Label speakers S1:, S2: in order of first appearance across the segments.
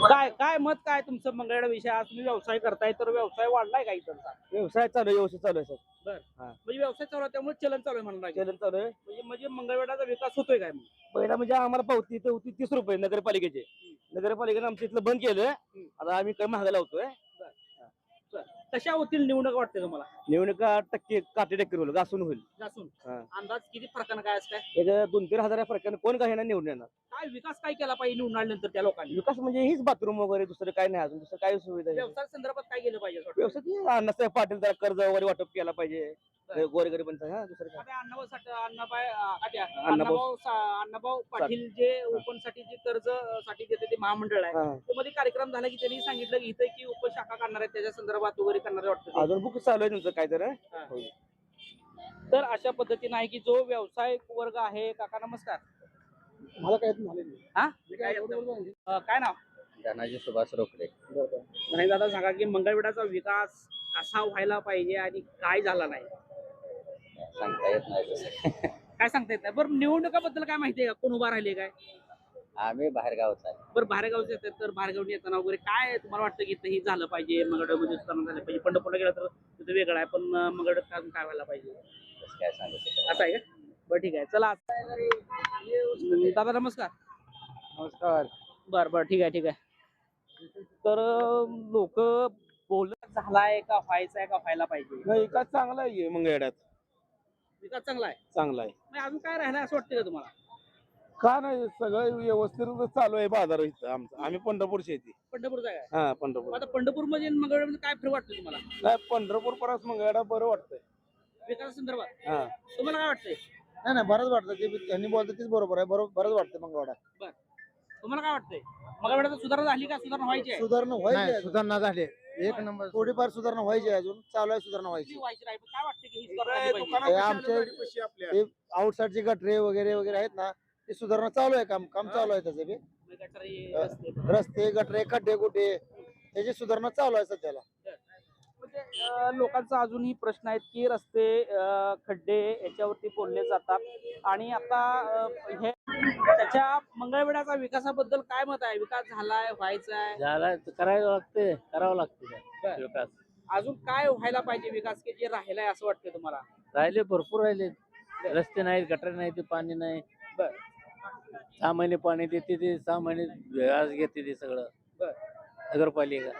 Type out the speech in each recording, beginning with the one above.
S1: काय काय मत काय तुमचं मंगळवेढा विषय? आज तुम्ही व्यवसाय करताय तर व्यवसाय वाढलाय का इथलचा?
S2: व्यवसाय चालू आहे, व्यवस्थित चालू आहे सर.
S1: बर
S2: हा.
S1: म्हणजे व्यवसाय चालू आहे त्यामुळे चलन चालू आहे म्हणणार
S2: चलन चालू आहे.
S1: म्हणजे मंगळवेढाचा विकास होतोय काय मग?
S2: पहिला म्हणजे आम्हाला पावती इथं होती 30 रुपये नगरपालिकेचे. नगरपालिकेने आमच्या इथलं बंद केलं. आता आम्ही काही महागा लावतोय.
S1: बर. कशा होतील निवडणूक वाटते तुम्हाला?
S2: निवडणुका काटे होईल, घासून होईल.
S1: घासून
S2: हा.
S1: अंदाज किती फरकानं काय असं काय?
S2: एक 2-3 हजार फरकाने कोण काही ना निवडून येणार.
S1: काय विकास काय केला पाहिजे निवडून आल्यानंतर त्या लोकांनी?
S2: विकास म्हणजे हीच बाथरूम वगैरे, दुसरं काय नाही, अजून दुसरं काय सुविधा आहे?
S1: व्यवसाय संदर्भात काय केलं पाहिजे असं वाटतं?
S2: व्यवस्थित अण्णासाहेब पाटील जरा कर्ज वगैरे वाटप केला पाहिजे गोरगरिबांचा. हा, दुसरं काय.
S1: आता अण्णाभाऊ पाटील जे ओपन साठी जे कर्ज साठी देते ते महामंडळ आहे,
S2: हा.
S1: त्यामध्ये कार्यक्रम झाला की त्यांनी सांगितलं की इथे की उपशाखा करणार आहे त्याच्या संदर्भात वगैरे करणार वाटतं ते.
S2: अजून बुक चालू आहे तुमचं काय तर.
S1: हा. तर अशा पद्धतीने आहे की जो व्यावसायिक वर्ग आहे. काका नमस्कार.
S2: मला काय झालं
S1: काय नाव?
S3: धनाजी सुभाष रोकडे.
S1: नाही दादा सांगा की मंगळवेढाचा विकास कसा व्हायला पाहिजे आणि काय झाला नाही?
S3: सांगता येत नाही तसं.
S1: काय सांगता येत नाही. बरं निवडणुकाबद्दल काय माहितीये का? कोण उभा राहिले काय?
S3: आम्ही बाहेरगावचा आहे.
S1: बरं बाहेरगावचे येतात तर बाहेरगावून येताना वगैरे काय तुम्हाला वाटतं की इथं झालं पाहिजे, मंगळवेढामध्ये सुधारणा झालं पाहिजे? पंढरपूरला गेला तर तिथं वेगळं आहे, पण मंगळवेढात काय व्हायला पाहिजे
S3: तसं काय सांगू शकत
S1: असं आहे का? बरं ठीक आहे चला. दादा नमस्कार.
S2: नमस्कार.
S1: बरं ठीक आहे. तर लोक बोलत झालाय का व्हायचा का व्हायला पाहिजे?
S2: नाही, विकास चांगला आहे मंगळवेढ्यात.
S1: विकास चांगला आहे.
S2: चांगला आहे.
S1: नाही अजून काय राहिलं असं वाटतं का तुम्हाला?
S2: का नाही, सगळं व्यवस्थित चालू आहे बाजार इथं आमचा. आम्ही पंढरपूरची येते.
S1: पंढरपूरचा काय?
S2: हा, पंढरपूर.
S1: आता पंढरपूर मध्ये मंगळवेढामध्ये काय फरक वाटतं तुम्हाला
S2: नाही, पंढरपूर परत मंगळवेढा बरं वाटतंय.
S1: विकासा संदर्भात?
S2: हा.
S1: तुम्हाला काय वाटतंय?
S2: नाही, बरंच वाटतं. ते त्यांनी बोलतात तेच बरोबर आहे. बरंच वाटतं मंगळवेढा.
S1: बर तुम्हाला काय वाटतंय? मंगळवेढात सुधारणा झाली का सुधारणा व्हायची आहे?
S2: सुधारणा व्हायची, सुधारणा झाली. एक नंबर. थोडीफार सुधारणा व्हायची अजून चालू आहे. सुधारणा व्हायची.
S1: व्हायची नाही, पण काय वाटतं की ही सुधारणा झाली पाहिजे?
S2: आमचे आउटसाईडचे गटरे वगैरे वगैरे आहेत ना, ते सुधारणा चालू आहे. काम चालू आहे त्याचं बी.
S1: गटारी, रस्ते.
S2: रस्ते, गटरे, खड्डे कुठे, त्याची सुधारणा चालू आहे सध्याला.
S1: म्हणजे लोकांचा अजूनही प्रश्न आहेत की रस्ते, खड्डे याच्यावरती बोलले जातात. आणि आता हे त्याच्या मंगळवेढ्याचा विकासाबद्दल काय मत आहे? विकास झालाय, व्हायचा आहे?
S3: झाला करावं लागते विकास.
S1: अजून काय व्हायला पाहिजे विकास की जे राहिलाय असं वाटतंय तुम्हाला?
S3: राहिले भरपूर राहिले. रस्ते नाहीत, गटर नाही, ते पाणी नाही.
S1: बर
S3: 6 महिने पाणी देते, ते 6 महिने व्याज घेते ते सगळं
S1: बर
S3: नगरपालिका.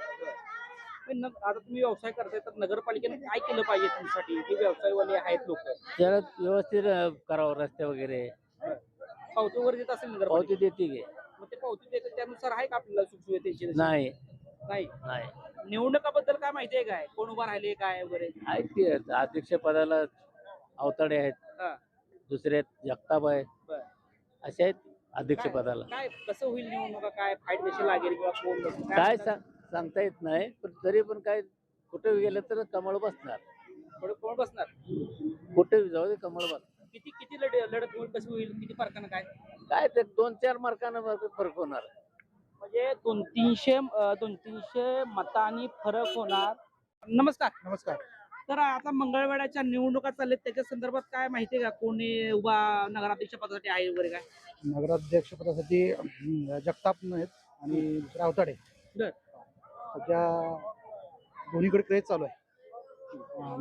S1: पण आता तुम्ही व्यवसाय करताय तर नगरपालिकेने काय केलं पाहिजे तुमच्यासाठी? जे व्यवसायवाले आहेत लोक,
S3: त्याला व्यवस्थित करावं रस्ते वगैरे.
S1: पावती वगैरे देत असेल
S3: पावती
S1: नगरपालिका?
S3: देते की
S1: मग ते पावती देतात त्यानुसार आहे का आपल्याला सुखसुविधेची?
S3: नाही.
S1: नाही.
S3: नाही
S1: निवडणुकाबद्दल काय माहिती आहे काय? कोण उभा राहिले काय वगैरे?
S3: आहेत की अध्यक्ष पदाला अवताडे आहेत,
S1: हा.
S3: दुसरे आहेत जगताप आहेत,
S1: बर.
S3: असे आहेत अध्यक्ष पदाला.
S1: काय कसं होईल निवडणुका? काय फाईट कशी लागेल किंवा कोण बसेल?
S3: काय सांगता येत नाही, पण तरी पण काय कुठे गेलं तर कमळ बसणार.
S1: थोडं कोण बसणार?
S3: कुठे जाऊ दे कमळ बसणार.
S1: किती लढत होईल, कशी होईल, किती फरकानं काय?
S3: काय ते 2-4 मार्कानं फरक होणार.
S1: म्हणजे 200-300 मतांनी फरक होणार. नमस्कार. तर आता मंगळवेढ्याच्या निवडणुका चालल्यात त्याच्या संदर्भात काय माहिती आहे का? कोणी उभा नगराध्यक्ष पदासाठी आहे वगैरे काय?
S2: नगराध्यक्ष पदासाठी जगताप नाहीत आणि दुसरा अवताडे.
S1: बर.
S2: सध्या दोन्हीकडे क्रेज चालू आहे.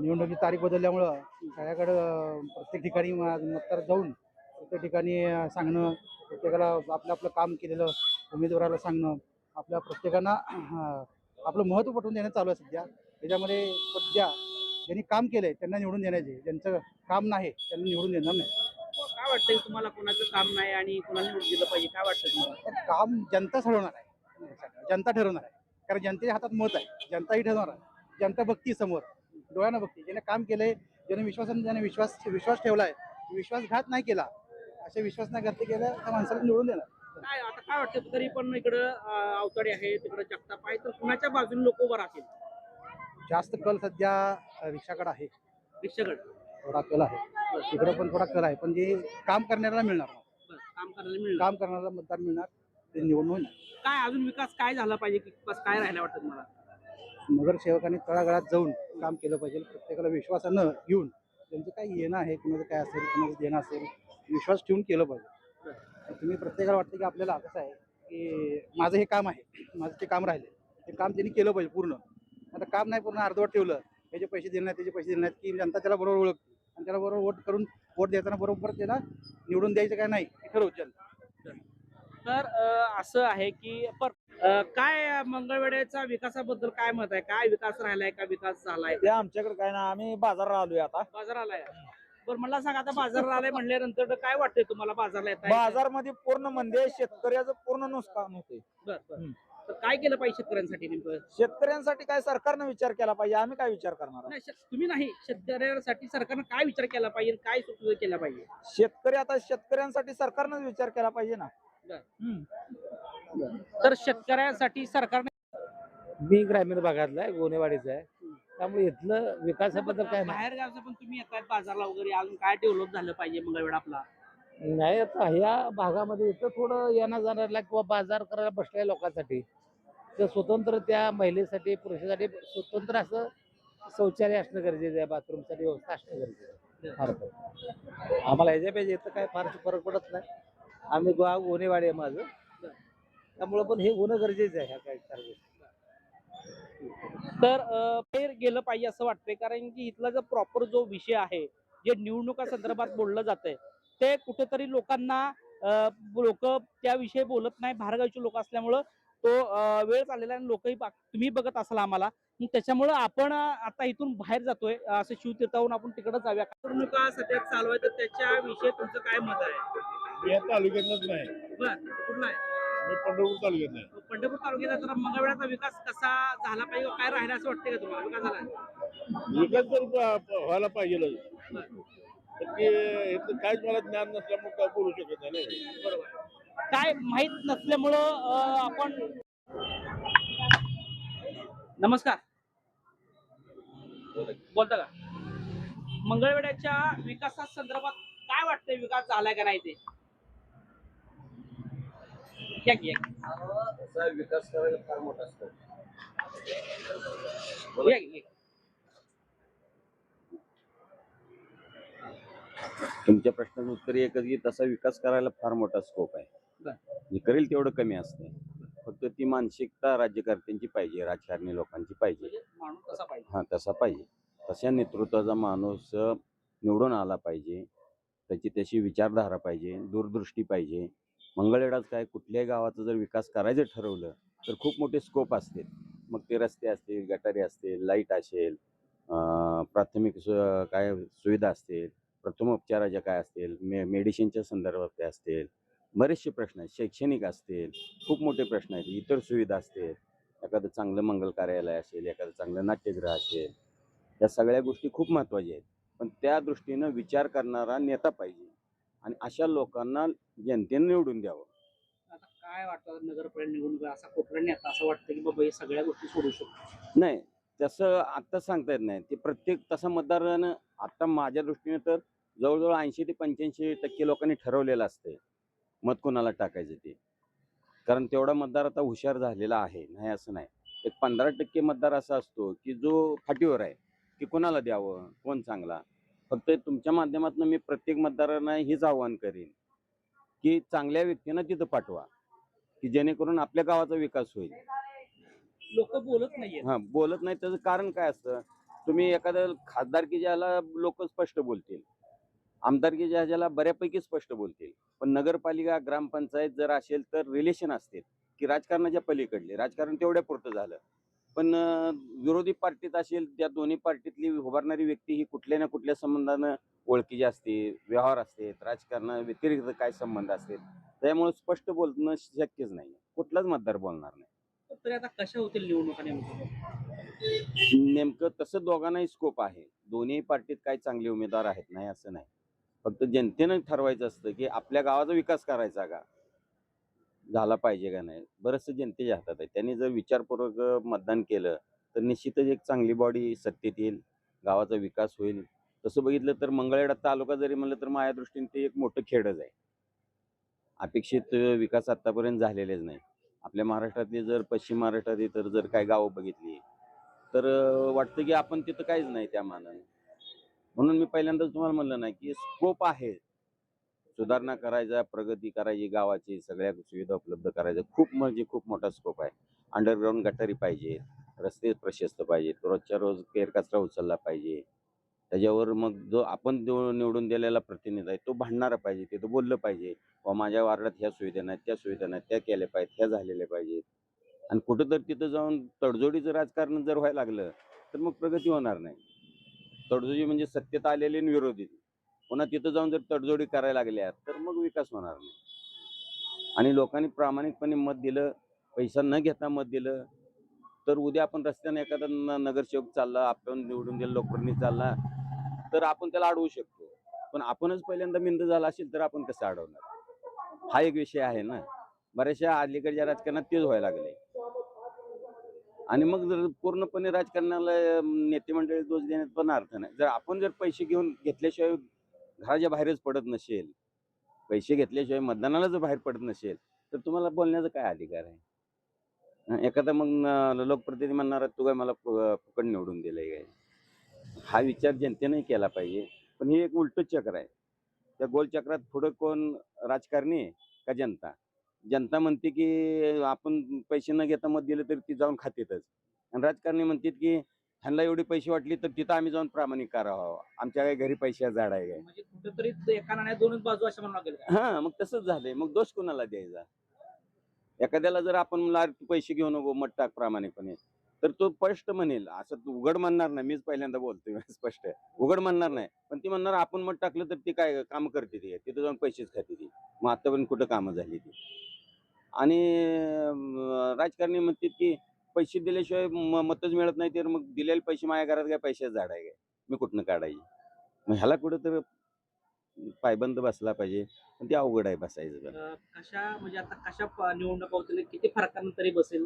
S2: निवडणुकीची तारीख बदलल्यामुळं सगळ्याकडं प्रत्येक ठिकाणी मतदार जाऊन प्रत्येक ठिकाणी सांगणं, प्रत्येकाला आपलं आपलं काम केलेलं उमेदवाराला सांगणं, आपल्या प्रत्येकांना आपलं महत्त्व पटवून देणं चालू आहे सध्या. त्याच्यामध्ये सध्या ज्यांनी काम केलंय त्यांना निवडून देण्याचे, ज्यांचं काम नाही त्यांना निवडून देणार नाही.
S1: काय वाटतंय तुम्हाला? कोणाचं काम नाही आणि कोणाला निवडून दिलं पाहिजे काय वाटतं तुम्हाला?
S2: तर काम जनता ठरवणार आहे. जनता ठरवणार आहे, कारण जनतेच्या हातात मत आहे. जनताही ठरवणार आहे. जनता बघती समोर, डोळ्यानं बघती. ज्याने काम केलंय, ज्याने विश्वास ठेवलाय, विश्वासघात नाही केला, असे विश्वास नाही करते केलं त्या माणसाला निवडून देणार.
S1: काय आता काय वाटतं? तरी पण इकडं अवताडे आहे, तिकडं जगताप आहे, तर कुणाच्या बाजूने लोक उभं राहतील?
S2: जास्त कल सध्या रिक्षाकडे आहे.
S1: रिक्षाकडे
S2: थोडा कल आहे, तिकडे पण थोडा कल आहे, पण जे काम करणाऱ्याला मिळणार,
S1: काम करायला मिळणार,
S2: काम करणाऱ्याला मतदार मिळणार, ते निवडून होणार.
S1: काय अजून विकास काय झाला पाहिजे की काय राहायला वाटतं मला?
S2: नगरसेवकांनी तळागाळात जाऊन काम केलं पाहिजे. प्रत्येकाला विश्वासानं घेऊन त्यांचं काय येणं आहे, कुणाचं काय असेल, कुणाचं देणं असेल, विश्वास ठेवून केलं पाहिजे. तुम्ही प्रत्येकाला वाटतं की आपल्याला कसं आहे की माझं हे काम आहे, माझं ते काम राहिले, ते काम त्यांनी केलं पाहिजे पूर्ण. आता काम नाही पूर्ण अर्धवट ठेवलं, याचे पैसे दिले नाहीत, त्याचे पैसे दिले नाहीत, की जनता त्याला बरोबर ओळखते आणि त्याला बरोबर वोट करून वोट देताना बरोबर त्याला निवडून द्यायचं काय नाही हे ठरवू जनता.
S1: तर असं आहे की काय मंगळवेढ्याच्या विकासाबद्दल काय मत आहे? काय विकास राहिलाय का विकास झालाय?
S4: ते आमच्याकडे काय ना, आम्ही बाजारात आलोय आता.
S1: बाजाराला आहे. बरं मला सांग, आता बाजाराला आलाय म्हणल्यानंतर काय वाटतंय तुम्हाला बाजारला येत आहे?
S4: बाजारमध्ये पूर्ण म्हणजे शेतकऱ्याचं पूर्ण नुकसान होते.
S1: तर काय केलं पाहिजे शेतकऱ्यांसाठी नेमकं?
S4: शेतकऱ्यांसाठी काय सरकारनं विचार केला पाहिजे, आम्ही काय विचार करणार आहे?
S1: नाही, तुम्ही नाही, शेतकऱ्यांसाठी सरकारनं काय विचार केला पाहिजे, काय सुचना केला पाहिजे?
S4: शेतकरी आता शेतकऱ्यांसाठी सरकारनं विचार केला पाहिजे ना.
S1: तर शेतकऱ्यांसाठी सरकारने
S3: मी ग्रामीण भागातला आहे, गोनेवाडीचा आहे, त्यामुळे इथलं विकासाबद्दल काय नाही.
S1: बाहेर गावचं पण तुम्ही येतात बाजारला वगैरे, अजून काय डेव्हलप झालं पाहिजे मंगळवेढा आपला?
S3: नाही, आता ह्या भागामध्ये इथं थोडं येणं जाणाऱ्याला किंवा बाजार करायला बसलेल्या लोकांसाठी तर स्वतंत्र त्या महिलेसाठी पुरुषासाठी स्वतंत्र असं शौचालय असणं गरजेचं आहे, बाथरूमसाठी व्यवस्था असणं गरजेचं आहे. फार आम्हाला ह्याच्यापेक्षा इथं काय फार फरक पडत नाही. आम्ही गाव गोनेवाडी आहे माझं, त्यामुळं पण हे होणं गरजेचं आहे ह्या काही चार गोष्टी.
S1: तर बाहेर गेलं पाहिजे असं वाटतंय, कारण की इथला जो प्रॉपर जो विषय आहे, जे निवडणुका संदर्भात बोललं जातंय, ते कुठेतरी लोकांना लोक त्याविषयी बोलत नाही. बाहेरगावचे लोक असल्यामुळं तो वेळ चाललेला आहे. लोकही तुम्ही बघत असाल आम्हाला, मग त्याच्यामुळं आपण आता इथून बाहेर जातोय, असं शिवतीर्थाहून आपण तिकडे जाऊया. निवडणुका सध्या चालू आहे, तर त्याच्याविषयी तुमचं काय मत आहे?
S5: मी या तालुक्यातच नाही,
S1: बरं, कुठला आहे?
S5: मी पंढरपूर तालुक्यात नाही.
S1: पंढरपूर तालुक्याचा तर मंगळवेढ्याचा विकास कसा झाला पाहिजे, काय राहिला असं वाटतंय का तुम्हाला? विकास झाला?
S5: विकास तर व्हायला पाहिजे. इथं काहीच मला ज्ञान नसल्यामुळे काय बोलू शकत नाही ना.
S1: बरोबर. काय माहित नसल्यामुळं आपण नमस्कार बोलता का? मंगळवेढ्याच्या विकासा संदर्भात काय वाटतंय, विकास झालाय का नाही ते?
S6: विकास करायला फार मोठा असतो. तुमच्या प्रश्नाचं उत्तर एकच की तसा विकास करायला फार मोठा स्कोप आहे. जे करेल तेवढं कमी असते. फक्त ती मानसिकता राज्यकर्त्यांची पाहिजे, राजकारणी लोकांची पाहिजे.
S1: माणूस तसा पाहिजे.
S6: हा तसा पाहिजे. तशा नेतृत्वाचा माणूस निवडून आला पाहिजे. त्याची तशी विचारधारा पाहिजे, दूरदृष्टी पाहिजे. मंगळवेढाच काय, कुठल्याही गावाचा जर विकास करायचं ठरवलं तर खूप मोठे स्कोप असतील. मग ते रस्ते असतील, गटारी असतील, लाईट असेल, प्राथमिक काय सुविधा असतील, प्रथमोपचाराच्या काय असतील, मेडिसिनच्या संदर्भात काय असतील, बरेचसे प्रश्न आहेत. शैक्षणिक असतील, खूप मोठे प्रश्न आहेत. इतर सुविधा असतील, एखादं चांगलं मंगल कार्यालय असेल, एखादं चांगलं नाट्यगृह असेल, या सगळ्या गोष्टी खूप महत्त्वाच्या आहेत. पण त्या दृष्टीनं विचार करणारा नेता पाहिजे आणि अशा लोकांना जनतेने निवडून द्यावं.
S1: आता काय वाटतं, नगरपालिका निवडणूक असा कुठला नेता असं वाटतं की बाबा हे सगळ्या गोष्टी सोडू शकतो?
S6: नाही, तसं आत्ता सांगता येत नाही. ते प्रत्येक तसा मतदारानं आता माझ्या दृष्टीने तर जवळजवळ 80 ते 85% लोकांनी ठरवलेलं असते मत कोणाला टाकायचं ते. कारण तेवढा मतदार आता हुशार झालेला आहे, नाही असं नाही. एक 15% मतदार असा असतो की जो फाटीवर आहे की कोणाला द्यावं, कोण चांगला. फक्त तुमच्या माध्यमातून मी प्रत्येक मतदारांना हेच आव्हान करीन की चांगल्या व्यक्तींना तिथं पाठवा, की जेणेकरून आपल्या गावाचा विकास होईल.
S1: लोक बोलत नाहीये.
S6: हा, बोलत नाही. त्याचं कारण काय असतं, तुम्ही एखाद्या खासदारकीच्या ह्याला लोक स्पष्ट बोलतील, आमदारकीच्या ह्याला बऱ्यापैकी स्पष्ट बोलतील. पण नगरपालिका, ग्रामपंचायत जर असेल तर रिलेशन असतील की राजकारणाच्या पलीकडले. राजकारण तेवढ्या पुरतं झालं. पण विरोधी पार्टीत असेल, त्या दोन्ही पार्टीतली उभारणारी व्यक्ती ही कुठल्या ना कुठल्या संबंधानं ओळखीची असते, व्यवहार असते, राजकारणा व्यतिरिक्त काय संबंध असतील. त्यामुळे स्पष्ट बोलणं शक्यच नाही. कुठलाच मतदार बोलणार नाही.
S1: तरी आता कशा होतील निवडणुका नेमकं?
S6: नेमकं तसं दोघांनाही स्कोप आहे. दोन्ही पार्टीत काही चांगले उमेदवार आहेत, नाही असं नाही. फक्त जनतेनं ठरवायचं असतं की आपल्या गावाचा विकास करायचा का, झाला पाहिजे का नाही. बरंचसं जनतेच्या हातात आहे. त्यांनी जर विचारपूर्वक मतदान केलं तर निश्चितच एक चांगली बॉडी सत्तेत येईल, गावाचा विकास होईल. तसं बघितलं तर मंगळवेढा तालुका जरी म्हणलं तर माझ्या दृष्टीने ते एक मोठं खेडच आहे. अपेक्षित विकास आतापर्यंत झालेलेच नाही. आपल्या महाराष्ट्रातली जर पश्चिम महाराष्ट्रात इतर जर काही गावं बघितली तर वाटतं की आपण तिथं काहीच नाही त्या मानाने. म्हणून मी पहिल्यांदाच तुम्हाला म्हणलं ना की स्कोप आहे, सुधारणा करायचा, प्रगती करायची, गावाची सगळ्या सुविधा उपलब्ध करायच्या. खूप म्हणजे खूप मोठा स्कोप आहे. अंडरग्राऊंड गटारी पाहिजे, रस्ते प्रशस्त पाहिजेत, रोजच्या रोज केर कचरा उचलला पाहिजे. त्याच्यावर मग जो आपण जो निवडून दिलेला प्रतिनिधी आहे तो भांडणारा पाहिजे, ते तो बोललं पाहिजे, व माझ्या वार्डात ह्या सुविधा नाहीत, त्या सुविधा नाहीत, त्या केल्या पाहिजेत, ह्या झालेल्या पाहिजेत. आणि कुठं तर तिथं जाऊन तडजोडीचं राजकारण जर व्हायला लागलं तर मग प्रगती होणार नाही. तडजोडी म्हणजे सत्तेत आलेले आणि विरोधी. पुन्हा तिथं जाऊन जर तडजोडी करायला लागल्या तर मग विकास होणार नाही. आणि लोकांनी प्रामाणिकपणे मत दिलं, पैसा न घेता मत दिलं, तर उद्या आपण रस्त्याने एखादा नगरसेवक चालला, आपण निवडून दिलेला लोकप्रतिनिधी चालला, तर आपण त्याला अडवू शकतो. पण आपणच पहिल्यांदा मिंद झाला असेल तर आपण कसं अडवणार? हा एक विषय आहे ना. बऱ्याचशा अलीकडच्या राजकारणात तेच व्हायला लागले. आणि मग जर पूर्णपणे राजकारणाला नेते मंडळी दोष देण्यात पण अर्थ नाही. जर आपण जर पैसे घेतल्याशिवाय घराच्या बाहेरच पडत नसेल, पैसे घेतल्याशिवाय मतदानाला जर बाहेर पडत नसेल, तर तुम्हाला बोलण्याचा काय अधिकार आहे? एखादा मग लोकप्रतिनिधी म्हणणार तू काय मला फुकट निवडून दिलंय काय? हा विचार जनतेने केला पाहिजे. पण हे एक उलट चक्र आहे. त्या गोलचक्रात पुढं कोण राजकारणी आहे का जनता? जनता म्हणते की आपण पैसे न घेता मत दिलं तरी ती जाऊन खातेतच. आणि राजकारणी म्हणतात की ह्यांना एवढे पैसे वाटले तर तिथं आम्ही जाऊन प्रामाणिक करावं. आमच्या काही घरी पैशाचं झाड आहे काय?
S1: म्हणजे कुठेतरी एका नाण्यात दोनच बाजू अशा म्हणावं लागेल का?
S6: हा, मग तसंच झालंय. मग दोष कोणाला द्यायचा? एखाद्याला जर आपण म्हणला तू पैसे घेऊ नको मत टाक प्रामाणिकपणे, तर तो स्पष्ट म्हणेल. असं तू उघड म्हणणार नाही. मीच पहिल्यांदा बोलतोय स्पष्ट उघड म्हणणार नाही. पण ती म्हणणार आपण मत टाकलं तर ती काय काम करते ती, तिथं जाऊन पैसेच खाते ती. मग आतापर्यंत कुठं कामं झाली ती? आणि राजकारणी म्हणतात की पैसे दिल्याशिवाय मतच मिळत नाही, तर मग दिलेले पैसे माझ्या घरात काय पैशाचं झाड आहे काय? मी कुठनं काढायची? मग ह्याला कुठं तर पायबंद बसला पाहिजे. पण ते अवघड आहे बसायचं पण.
S1: कशा म्हणजे आता कशा निवडणुका होतील, किती फरकानं तरी बसेल?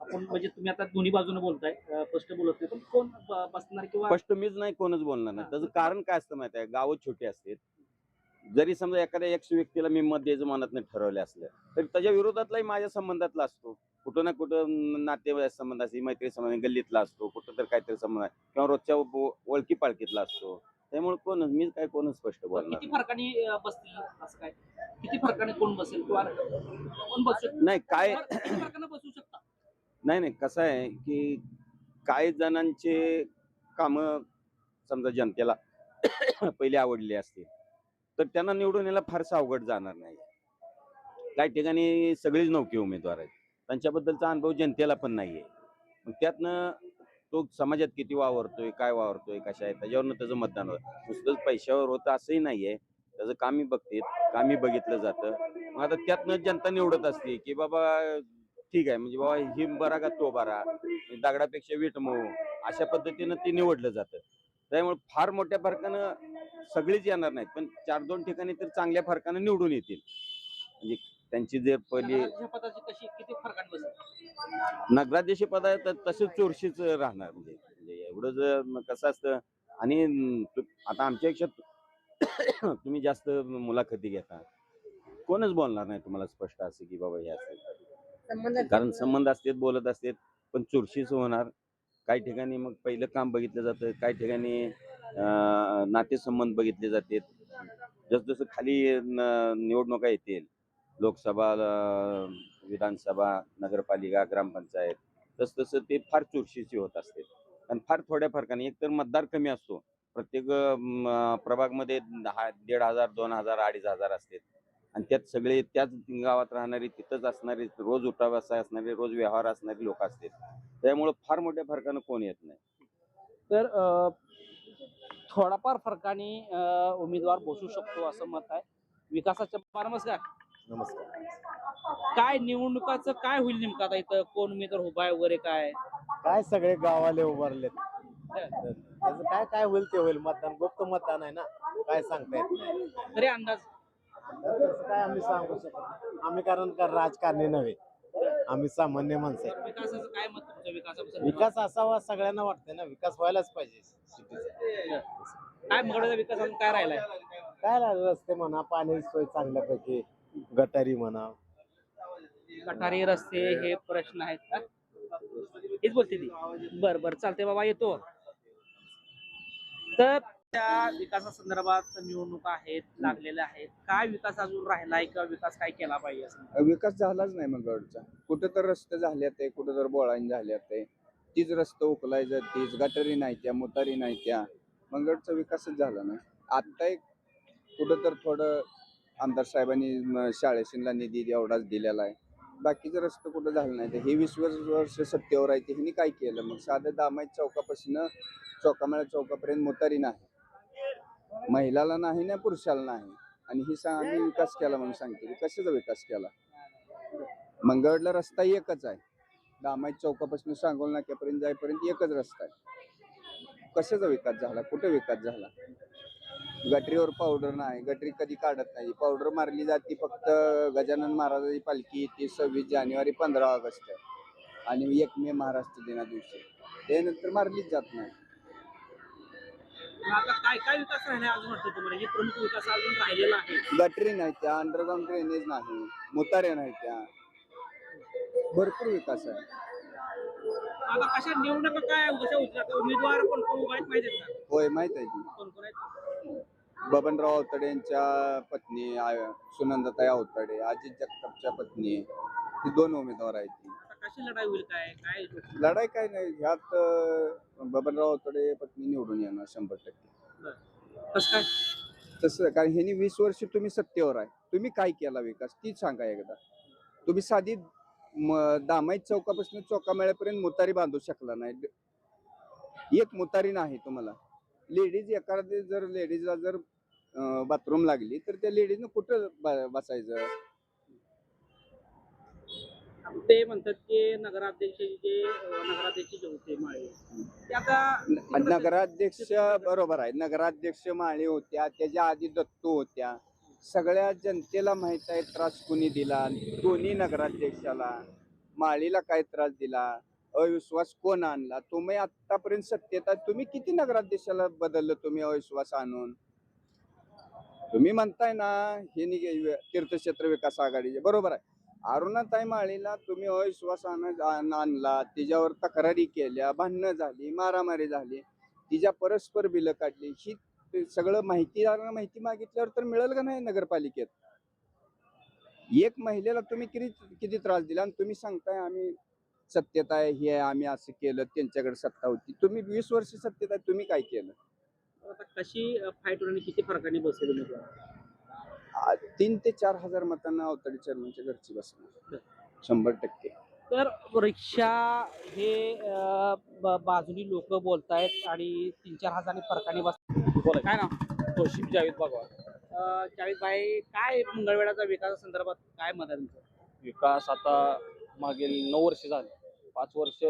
S1: आपण म्हणजे तुम्ही आता दोन्ही बाजूने बोलताय, स्पष्ट बोलत नाही, पण कोण बसणार किंवा
S6: स्पष्ट मीच नाही, कोणच बोलणार नाही. त्याचं कारण काय असतं माहिती आहे? गावं छोटी असतात. जरी समजा एखाद्या एक्स व्यक्तीला मी मत द्यायचं मनात नाही ठरवलं असलं, तरी त्याच्या विरोधातलाही माझ्या संबंधातला असतो. कुठं ना कुठं नातेवाईक संबंध असते, मैत्री संबंध गल्लीतला असतो, कुठं तर काहीतरी संबंध आहे किंवा रोजच्या ओळखी पाळखीतला असतो. त्यामुळे मी काय कोण स्पष्ट बोलणार
S1: किती फरकाने बसतील असं काय? किती फरकाने कोण बसेल किंवा कोण बसू शकतो?
S6: नाही. काय
S1: किती फरकाने बसू शकता?
S6: नाही, कसं आहे की काही जणांचे कामं समजा जनतेला पहिले आवडले असतील तर त्यांना निवडून यायला फारसं अवघड जाणार नाही. काही ठिकाणी सगळेच नौके उमेदवार आहेत, त्यांच्याबद्दलचा अनुभव जनतेला पण नाहीये. मग त्यातनं तो समाजात किती वावरतोय, काय वावरतोय, कशा आहे, त्याच्यावरनं त्याचं मतदान होतं. नुसतंच पैशावर होतं असंही नाहीये. त्याचं कामही कामही बघितलं जातं. मग आता त्यातनं जनता निवडत असते की बाबा ठीक आहे, म्हणजे बाबा ही बरा का तो बरा, दगडापेक्षा वीट मऊ, अशा पद्धतीनं ते निवडलं जातं. त्यामुळे फार मोठ्या फरकानं सगळीच येणार नाहीत, पण 4-2 ठिकाणी तर चांगल्या फरकानं निवडून येतील. म्हणजे त्यांची जे पहिली
S1: नगराध्यक्ष पदाची किती फरकाने बसेल?
S6: नगराध्यक्ष पद आहे तर तसंच चोरशीच राहणार. म्हणजे एवढं जर कसं असतं. आणि आता आमच्या पेक्षा तुम्ही जास्त मुलाखती घेता, कोणच बोलणार नाही तुम्हाला स्पष्ट असं की बाबा हे असेल. कारण संबंध असतात, बोलत असतात, पण चुरशीच होणार. काही ठिकाणी मग पहिलं काम बघितलं जातं, काही ठिकाणी नातेसंबंध बघितले जातात. जसं खाली निवडणुका येतील, लोकसभा, विधानसभा, नगरपालिका, ग्रामपंचायत, तसं ते फार चुरशीची होत असते. आणि फार थोड्या फरकाने एकतर मतदार कमी असतो. प्रत्येक प्रभागमध्ये 1,500, 2,000, 2,500 असतात. आणि त्यात सगळे त्याच गावात राहणारी, तिथंच असणारी, रोज उठा बसा असणारे, रोज व्यवहार असणारी लोक असतात. त्यामुळे फार मोठ्या फरकानं कोण येत नाही.
S1: तर थोडाफार फरकाने उमेदवार बसू शकतो असं मत आहे. विकासाच्या नमस्कार. काय निवडणुकाचं काय होईल नेमकं आता इथं? कोण उमेदवार उभा आहे वगैरे काय?
S7: काय सगळे गावाले उभारलेत. त्याचं काय काय होईल ते होईल. मतदान गुप्त मतदान आहे ना, काय सांगता येत नाही.
S1: तरी अंदाज
S7: तसं काय आम्ही सांगू शकत नाही. आम्ही कारण का राजकारणी नव्हे, आम्ही सामान्य माणसं आहे.
S1: विकासाचं काय मत तुमचं? विकासाबद्दल
S7: विकास असावा सगळ्यांना वाटतंय ना, विकास व्हायलाच पाहिजे सिटीचा.
S1: काय मंगळवेढा विकास अजून काय राहिलाय?
S7: काय रस्ते म्हणा, पाणी सोय चांगल्यापैकी, गटारी म्हणा.
S1: गटारी, रस्ते हे प्रश्न आहेत का? हेच बोलते ती. बरं चालते बाबा, येतो. तर त्या विकासासंदर्भात निवडणुका आहेत लागलेल्या आहेत. काय विकास अजून राहिलाय किंवा विकास काय केला पाहिजे असं
S8: विकास झालाच नाही मंगळवारचा. कुठं तर रस्ते झाले ते, कुठं तर बोळाणी झाले ते, तीच रस्ते उकलायचं, तीच गटारी नाही त्या, मुतारी नाही त्या, मंगळवारचा विकासच झाला नाही. आता एक कुठं तर थोडं आमदार साहेबांनी शाळेशीला निधी एवढाच दिलेला आहे. बाकीचं रस्ते कुठं झालं नाही. तर हे 20 वर्ष सत्तेवर आहे, त्यांनी काय केलं मग? साधं दामाई चौकापासून चौकामेळा चौकापर्यंत मुतारी नाही, महिलाला नाही ना पुरुषाला नाही. आणि ही आम्ही विकास केला म्हणून सांगते. कशाचा विकास केला? मंगळवारला रस्ता एकच आहे, दामाई चौकापासून सांगोल नाक्यापर्यंत जाईपर्यंत एकच रस्ता आहे. कशाचा विकास झाला? कुठे विकास झाला? गटरीवर पावडर नाही, गटरी कधी काढत नाही. पावडर मारली जाते फक्त गजानन महाराजांची पालखी ती 26 जानेवारी 15 ऑगस्ट आहे आणि 1 मे महाराष्ट्र दिना दिवशी, त्यानंतर मारलीच जात नाही.
S1: आता काय काय विकास राहिलाय अजून वाटतं तुम्हाला? हे प्रमुख विकास अजून राहिलेला आहे.
S8: गटरी नाही त्या, अंडरग्राऊंड ड्रेनेज नाही, मुतारे नाही त्या, भरपूर विकास आहे.
S1: आता कशा निवडणुका काय कशा होतील? आता उमेदवार कोण कोण उभा आहेत माहिती आहेत का?
S8: होय माहित आहे की
S1: कोण कोण आहेत?
S8: बबनराव आवताडे यांच्या पत्नी सुनंदाताई आवताडे, अजित जगतापच्या पत्नी, ही 2 उमेदवार आहेत.
S1: आता कशी लढाई होईल? काय काय
S8: लढाई काय नाही, ह्यात बबनराव आवताडे पत्नी निवडून येणार 100%.
S1: कसं काय?
S8: तसं कारण ह्यांनी 20 वर्ष तुम्ही सत्तेवर आहे, तुम्ही काय केला विकास तीच सांगा एकदा. तुम्ही साधी दामाई चौकापासून चौकामेळ्यापर्यंत मुतारी बांधू शकला नाही. एक मुतारी नाही तुम्हाला. लेडीज एखादी जर लेडीजला जर बाथरूम लागली तर त्या लेडीजनं कुठं बसायचं?
S1: ते म्हणतात की नगराध्यक्ष जे होते माळे ते आता
S8: नगराध्यक्ष बरोबर आहे, नगराध्यक्ष माळी होत्या, त्याच्या आधी दत्तू होत्या. सगळ्या जनतेला माहित आहे त्रास कुणी दिला. दोन्ही नगराध्यक्षाला माळीला काय त्रास दिला, अविश्वास कोण आणला? तुम्ही आतापर्यंत सत्तेत आहे, तुम्ही किती नगराध्यक्षाला बदललं तुम्ही अविश्वास आणून? तुम्ही म्हणताय ना हे तीर्थक्षेत्र विकास आघाडीचे, बरोबर आहे. अरुणाताई माळीला तुम्ही अविश्वास आणला, तिच्यावर तक्रारी केल्या, भांडणं झाली, मारामारी झाली, तिच्या परस्पर बिलं काढली. ही सगळं माहिती मागितल्यावर तर मिळेल का नाही नगरपालिकेत? एक महिलेला तुम्ही किती त्रास दिला आणि तुम्ही सांगताय आम्ही सत्तेत आहे, हे आम्ही असं केलं, त्यांच्याकडे सत्ता होती. तुम्ही 20 वर्ष सत्तेत आहे, तुम्ही काय केलं?
S1: आता कशी फाईट होईल आणि किती फरकाने बसेल उमेदवार?
S8: 3 ते 4 हजार मतांना अवताडे चेअरमनच्या घरची बसणार 100%.
S1: तर रिक्षा हे बाजूनी लोक बोलतायत आणि 3-4 हजारांनी फरकाने बस. काय ना
S9: तोशिम जावेद भगवान.
S1: जावेद भाई, काय मंगळवेढाचा विकासासंदर्भात काय मत आहे तुमचं?
S9: विकास आता मागील 9 वर्ष झाले. 5 वर्ष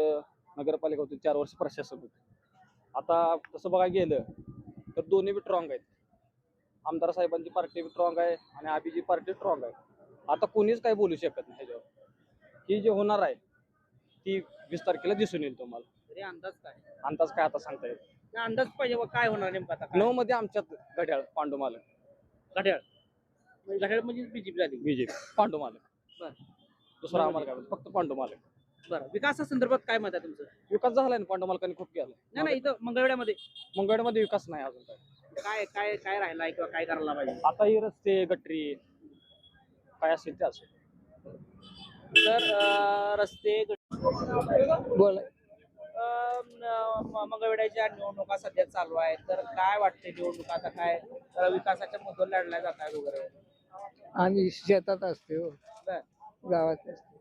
S9: नगरपालिका होती, 4 वर्ष प्रशासक होते. आता तसं बघायला गेलं तर दोन्ही बी स्ट्रॉंग आहेत. आमदार साहेबांची पार्टी बी स्ट्रॉंग आहे आणि आबीची पार्टी स्ट्रॉंग आहे. आता कोणीच काही बोलू शकत नाही ह्याच्यावर. ही जे होणार आहे ती 20 तारखेला दिसून येईल तुम्हाला.
S1: तरी अंदाज काय?
S9: अंदाज काय आता सांगता येईल.
S1: अंदाज पाहिजे काय होणार नेमकं आता?
S9: 9 मध्ये आमच्यात घड्याळ पांडुमालक.
S1: घड्याळ म्हणजे बीजेपी झाली.
S9: बीजेपी पांडुमालक.
S1: बरं.
S9: दुसरा आम्हाला काय फक्त पांडुमालक.
S1: बरं, विकासासंदर्भात काय मत आहे तुमचं?
S9: विकास झालाय ना, पांडुमालकांनी खूप केला.
S1: नाही इथं
S9: मंगळवेढ्यामध्ये विकास नाही अजून
S1: काय काय काय राहिलाय किंवा काय करायला पाहिजे?
S9: आता ही रस्ते गटरी काय असेल ते असेल.
S1: तर रस्ते
S3: बोला.
S1: मंगळवेढ्याच्या निवडणुका सध्या चालू आहेत, तर काय वाटते निवडणुका आता काय विकासाच्या मुद्द्यावर लढल्या जात आहेत वगैरे?
S3: आम्ही शेतात असते हो,
S1: बरं.
S3: गावात असते.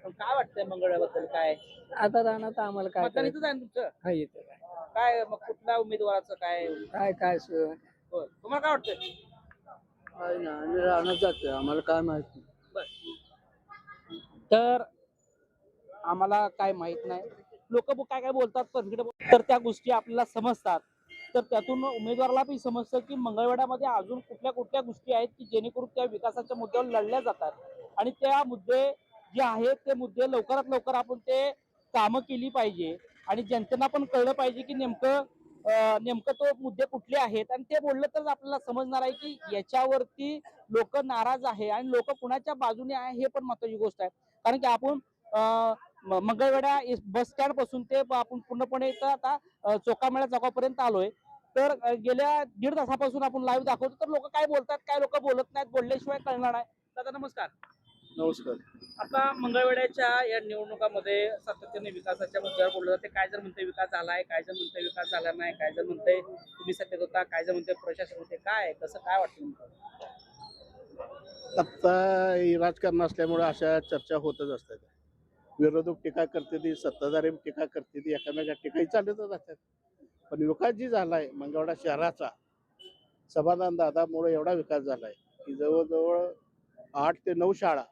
S1: पण काय वाटतंय मंगळवेढ्याबद्दल? काय
S3: आता राहणार आम्हाला काय
S1: मतदान इथंच आहे ना तुमचं?
S3: हा येतं काय
S1: काय मग कुठल्या उमेदवाराचं काय?
S3: काय काय सोय
S1: होय. तुम्हाला काय वाटतंय?
S3: ना आम्ही राहणार जातोय, आम्हाला काय माहिती.
S1: तर आम्हाला काय माहित नाही. लोक काय काय बोलतात तर त्या गोष्टी आपल्याला समजतात. तर त्यातून उमेदवाराला पण समजतं की मंगळवेढ्यामध्ये अजून कुठल्या कुठल्या गोष्टी आहेत की जेणेकरून त्या विकासाच्या मुद्द्यावर लढल्या जातात आणि त्या मुद्दे जे आहेत ते मुद्दे लवकरात लवकर आपण ते कामं केली पाहिजे आणि जनतेला पण कळलं पाहिजे की नेमकं तो मुद्दे कुठले आहेत आणि ते बोललं तर आपल्याला समजणार आहे की याच्यावरती लोक नाराज आहे आणि लोक कुणाच्या बाजूने आहे हे पण महत्वाची गोष्ट आहे. कारण की आपण मंगळवेढा बस स्टँड पासून ते आपण पूर्णपणे इथं आता चौकामेळा चौकापर्यंत आलोय. तर गेल्या दीड तासापासून आपण लाईव्ह दाखवतो तर लोक काय बोलतात काय लोक बोलत नाहीत बोलल्याशिवाय कळणार आहे. दादा नमस्कार.
S5: नमस्कार.
S1: आता मंगळवेढ्याच्या या निवडणुकामध्ये सातत्याने विकासाच्या मुद्द्यावर बोललं जाते. काय जर म्हणते विकास झालाय, काय जर म्हणते विकास झाला नाही, काय जर म्हणते तुम्ही सत्तेत होता, काय जर म्हणते प्रशासन होते. काय कसं काय वाटतं?
S5: आता राजकारण असल्यामुळे अशा चर्चा होतच असतात. विरोधक टीका करते ती, सत्ताधारी टीका करते ती, एकामेका टीकाही चालतच असतात. पण विकास जी झालाय मंगळवेढा शहराचा समाधान दादामुळे एवढा विकास झालाय की जवळजवळ 8 ते 9 शाळा,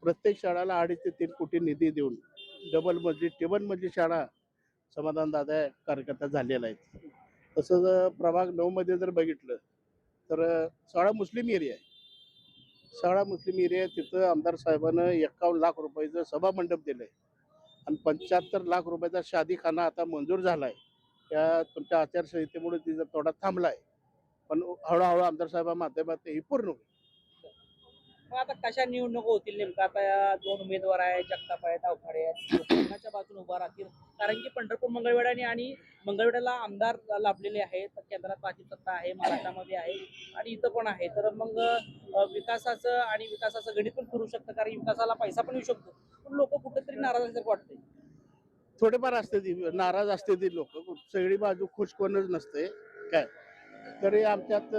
S5: प्रत्येक शाळेला 2.5 ते 3 कोटी निधी देऊन डबल मजली टेबल मजली शाळा समाधान दादा कार्यकर्ता झालेला आहे. तसंच प्रभाग 9 मध्ये जर बघितलं तर शाळा मुस्लिम एरिया आहे. शाळा मुस्लिम एरिया आहे, तिथं आमदार साहेबांनं 51 लाख रुपयाचं सभा मंडप दिलंय आणि 75 लाख रुपयाचा शादीखाना आता मंजूर झालाय. त्या तुमच्या आचारसंहितेमुळे तिचा थोडा थांबलाय, पण हळूहळू आमदार साहेबांच्या माध्यमातून ही पूर्ण होईल.
S1: मग आता कशा निवडणूक होतील नेमका? आता या 2 उमेदवार आहेत, जगताप आहेत, अवखाडे आहेत, कोणाच्या बाजूने उभा राहतील? कारण की पंढरपूर मंगळवेढा आणि मंगळवेढ्याला आमदार लाभलेले आहेत, केंद्रात भाजप सत्ता आहे, महाराष्ट्रामध्ये आहे आणि इथं पण आहे. तर मग विकासाचं गणित पण फिरू शकतं, कारण विकासाला पैसा पण येऊ शकतो. पण लोक कुठेतरी नाराज असल्याचं वाटतंय.
S5: थोडेफार असते ती नाराज असते ती लोक, सगळी बाजू खुश कोणच नसते काय. तरी आमच्यात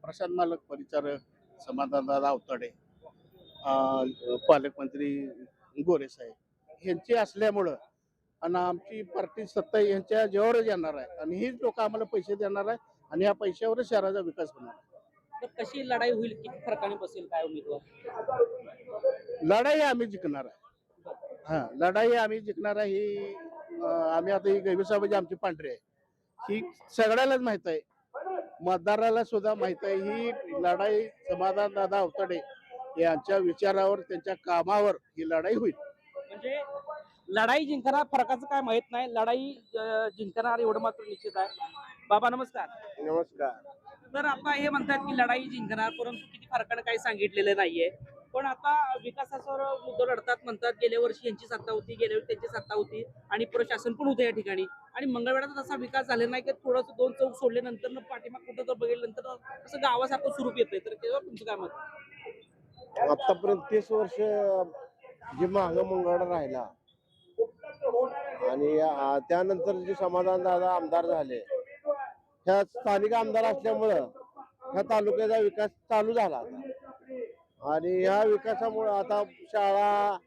S5: प्रशांत मालक, परिचारक समाधानदादा अवताडे, पालकमंत्री गोरे साहेब यांची असल्यामुळं आणि आमची पार्टी सत्ता यांच्या जेवढच येणार आहे आणि हीच लोक आम्हाला पैसे देणार आहे आणि या पैशावरच शहराचा विकास होणार.
S1: तर कशी लढाई होईल, किती फरकाने बसेल काय उमेदवार?
S5: लढाई आम्ही जिंकणार आहे. हा, लढाई आम्ही जिंकणार आहे. ही आम्ही आता ही गैबीसाहेबाची आमची पांढरी आहे, ही सगळ्यालाच माहित आहे, मतदाराला सुद्धा माहित आहे. ही लढाई समाधान दादा अवताडे यांच्या विचारावर, त्यांच्या कामावर ही लढाई होईल.
S1: म्हणजे लढाई जिंकणार, फरकाचं काय माहित नाही, लढाई जिंकणार एवढं मात्र निश्चित आहे. बाबा नमस्कार.
S5: नमस्कार.
S1: तर आता हे म्हणतात की लढाई जिंकणार, परंतु किती फरकाने काही सांगितलेलं नाहीये. पण आता विकासावर मुद्दे लढतात म्हणतात. गेल्या वर्षी यांची सत्ता होती, गेल्या वर्षी त्यांची सत्ता होती आणि प्रशासन पण होतं या ठिकाणी. आणि मंगळवेढ्याचा तसा विकास झालेला नाही की थोडंसं 2 चौक सोडल्यानंतर पाठीमाग कुठं जर बघितल्यानंतर असं गावासारखं स्वरूप येतंय. तर तेव्हा तुमचं काय मत?
S7: आतापर्यंत 30 वर्ष जे माग मंगळवेढा राहिला आणि त्यानंतर जे समाधान दादा आमदार झाले, ह्या स्थानिक आमदार असल्यामुळं ह्या तालुक्याचा विकास चालू झाला आणि ह्या विकासामुळे आता शाळा,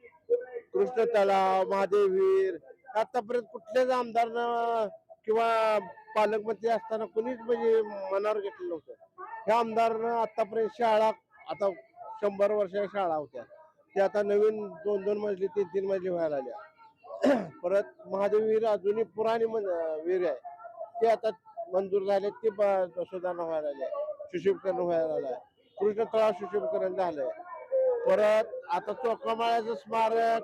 S7: कृष्ण तलाव, महादेवीर आतापर्यंत कुठल्याच आमदारनं किंवा पालकमंत्री असताना कुणीच म्हणजे मनावर घेतलं नव्हतं. ह्या आमदारनं आतापर्यंत शाळा, आता 100 वर्षाच्या शाळा होत्या ते आता नवीन 2-2 मजली 3-3 मजली व्हायला लागल्या. परत महादेवीर अजूनही पुराणी विहीर आहे, ते आता मंजूर झाले, ते सुधारणा व्हायला लागले, सुशोभीकरण व्हायला लागलंय. कृष्ण तळाव सुशोभीकरण झालंय. परत आता चोखामाळ्याचं स्मारक,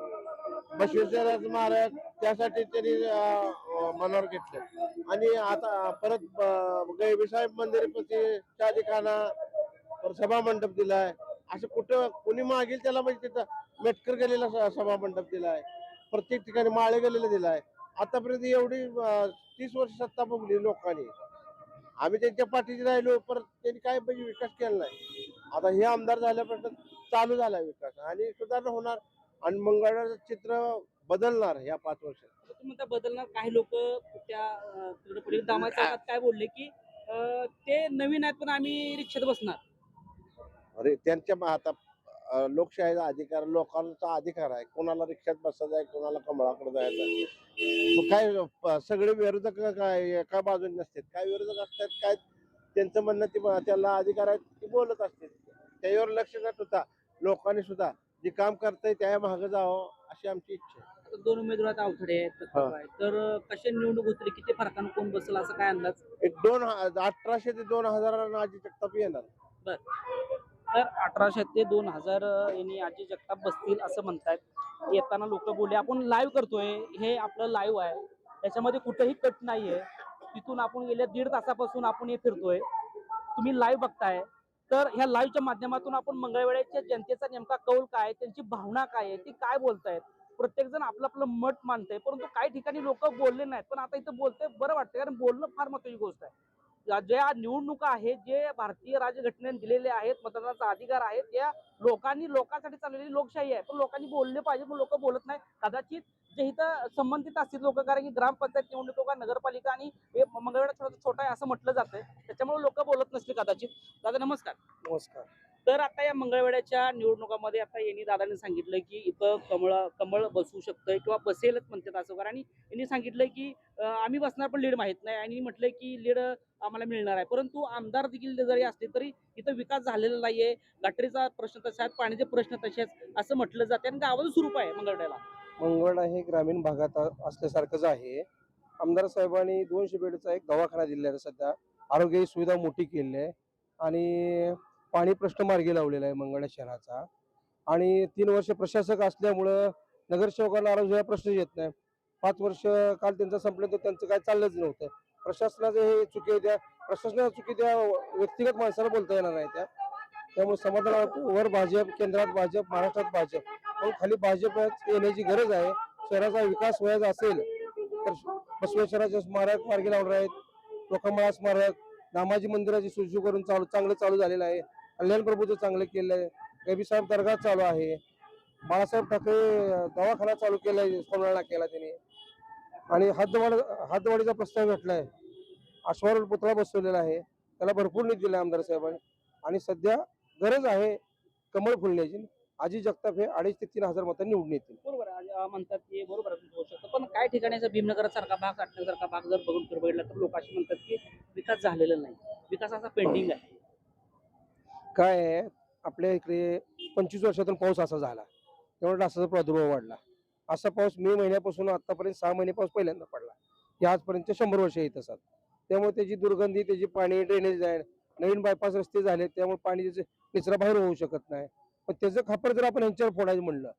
S7: बसवेश्वराचं स्मारक त्यासाठी त्यांनी मनावर घेतलं. आणि आता परत गैबीसाहेब मंदिरपती शादीखाना, सभा मंडप दिलाय. असं कुठं कुणी मागेल त्याला म्हणजे तिथं मेटकर गेलेला सभा मंडप दिलाय, प्रत्येक ठिकाणी माळे गेलेला दिलाय. आतापर्यंत एवढी 30 वर्ष सत्ता भोगली लोकांनी, आम्ही त्यांच्या पाठीशी राहिलो, परत त्यांनी काय म्हणजे विकास केला नाही. आता हे आमदार झाल्यापासून चालू झाला विकास आणि सुधारणा होणार आणि मंगळवेढ्याचं चित्र बदलणार ह्या 5 वर्षात.
S1: तुम्ही म्हणता बदलणार. काही लोक त्या दामाच्या काय बोलले की ते नवीन आहेत पण आम्ही रिक्षात बसणार.
S7: अरे त्यांच्या आता लोकशाहीचा अधिकार, लोकांचा अधिकार आहे, कोणाला रिक्षात बसायचं आहे, कोणाला कमळाकडे जायचं आहे. काय सगळे विरोधक काय एका बाजूने नसतात, काय विरोधक असतात, काय त्यांचं म्हणणं ते त्याला अधिकार आहे ते बोलत असतात. त्याच्यावर लक्ष न ठेवता लोकांनी सुद्धा जे काम करताय त्या मागे जावं अशी आमची इच्छा आहे.
S1: आता 2 उमेदवार अवघडे आहेत, तर कशा निवडणूक होतील, किती फरकानं कोण बसेल असं काय अंदाज?
S7: एक 1800 ते 2000 आजी जगताप येणार.
S1: बर, तर 1800 ते 2000 यांनी आजी जगताप बसतील असं म्हणतायत. येताना लोक बोलले. आपण लाईव्ह करतोय, हे आपलं लाईव्ह आहे, त्याच्यामध्ये कुठेही कट नाहीये. तिथून आपण गेल्या 1.5 तासापासून आपण हे फिरतोय, तुम्ही लाईव्ह बघताय. तर ह्या लाईव्हच्या माध्यमातून आपण मंगळवेढ्याच्या जनतेचा नेमका कौल काय, त्यांची भावना काय आहे, ती काय बोलतायत, प्रत्येक जण आपलं आपलं मत मानतंय, परंतु काही ठिकाणी लोक बोलले नाहीत. पण आता इथं बोलते बरं वाटतं, कारण बोलणं फार महत्वाची गोष्ट आहे. ज्या निवडणुका आहेत, जे भारतीय राज्यघटनेने दिलेले आहेत, मतदानाचा अधिकार आहे, त्या लोकांसाठी चाललेली लोकशाही आहे. पण लोकांनी बोलले पाहिजे, पण लोक बोलत नाही. कदाचित जे इथं संबंधित असतील लोक, कारण की ग्रामपंचायत निवडणुका, नगरपालिका आणि हे मंगळवेढा छोटा आहे असं म्हटलं जातंय, त्याच्यामुळे लोक बोलत नसतील कदाचित. दादा नमस्कार.
S2: नमस्कार.
S1: तर आता या मंगळवेढ्याच्या निवडणुकामध्ये आता यांनी दादांनी सांगितलं की इथं कमळ बसू शकतंय किंवा बसेलच म्हणतात असं कारण, आणि यांनी सांगितलंय की आम्ही बसणार पण लीड माहित नाही, आणि म्हटलंय की लीड आम्हाला मिळणार आहे. परंतु आमदार देखील जरी असले तरी इथं विकास झालेला नाहीये. गटरीचा प्रश्न तसा आहे, पाण्याचे प्रश्न तसेच असं म्हटलं जाते, आणि गावाचं स्वरूप आहे मंगळवेढ्याला.
S10: मंगळवेढा हे ग्रामीण भागात असल्यासारखंच आहे. आमदार साहेबांनी 200 बेडचा एक दवाखाना दिलेला आहे. सध्या आरोग्य सुविधा मोठी केलेली आहे आणि पाणी प्रश्न मार्गी लावलेला आहे मंगळवेढा शहराचा. आणि 3 वर्ष प्रशासक असल्यामुळं नगरसेवकांना आरोग्य प्रश्न येत नाही. 5 वर्ष काल त्यांचं संपलं तर त्यांचं काय चाललंच नव्हतं. प्रशासनाचे हे चुकी त्या प्रशासनाच्या चुकी त्या व्यक्तिगत माणसाला बोलता येणार नाही त्या. त्यामुळे समाधान वर भाजप, केंद्रात भाजप, महाराष्ट्रात भाजप, पण खाली भाजपच येण्याची गरज आहे. शहराचा विकास व्हायचा असेल तर बसवेश्वराचे स्मारक मार्गी लावणार आहेत. लोकमाळा स्मारक, दामाजी मंदिराची सुशोभीकरण चांगलं चालू झालेलं आहे. कल्याण प्रभूचं चांगलं केलं आहे. गबी साहेब दर्गा चालू आहे. बाळासाहेब ठाकरे दवाखाना चालू केलाय, सोनाळा केला त्यांनी. आणि हातवाडीचा प्रस्ताव भेटलाय. अश्वारूढ पुतळा बसवलेला आहे, त्याला भरपूर निधी दिला आमदार साहेबांनी. आणि सध्या गरज आहे कमळ फुलण्याची. अजित जगताप हे 2,500 ते 3,000 मतांनी निवडून येतील.
S1: बरोबर आहे, म्हणतात की बरोबर होऊ शकतं. पण काही ठिकाणी भीमनगर सारखा भाग, साठण्यासारखा भाग जर बघून बघितला तर लोक अशी म्हणतात की विकास झालेला नाही, विकासाचा पेंडिंग आहे.
S10: काय आहे, आपल्या इकडे 25 वर्षातून पाऊस असा झाला, त्यामुळे डासाचा प्रादुर्भाव वाढला. असा पाऊस मे महिन्यापासून आतापर्यंत 6 महिने पाऊस पहिल्यांदा पडला. हे आजपर्यंत 100 वर्ष येत असतात. त्यामुळे त्याची दुर्गंधी, त्याची पाणी ड्रेनेज आहे. नवीन बायपास रस्ते झाले, त्यामुळे पाणी निचरा बाहेर होऊ शकत नाही. पण त्याचं खापर जर आपण ह्यांच्यावर फोडायचं म्हणलं,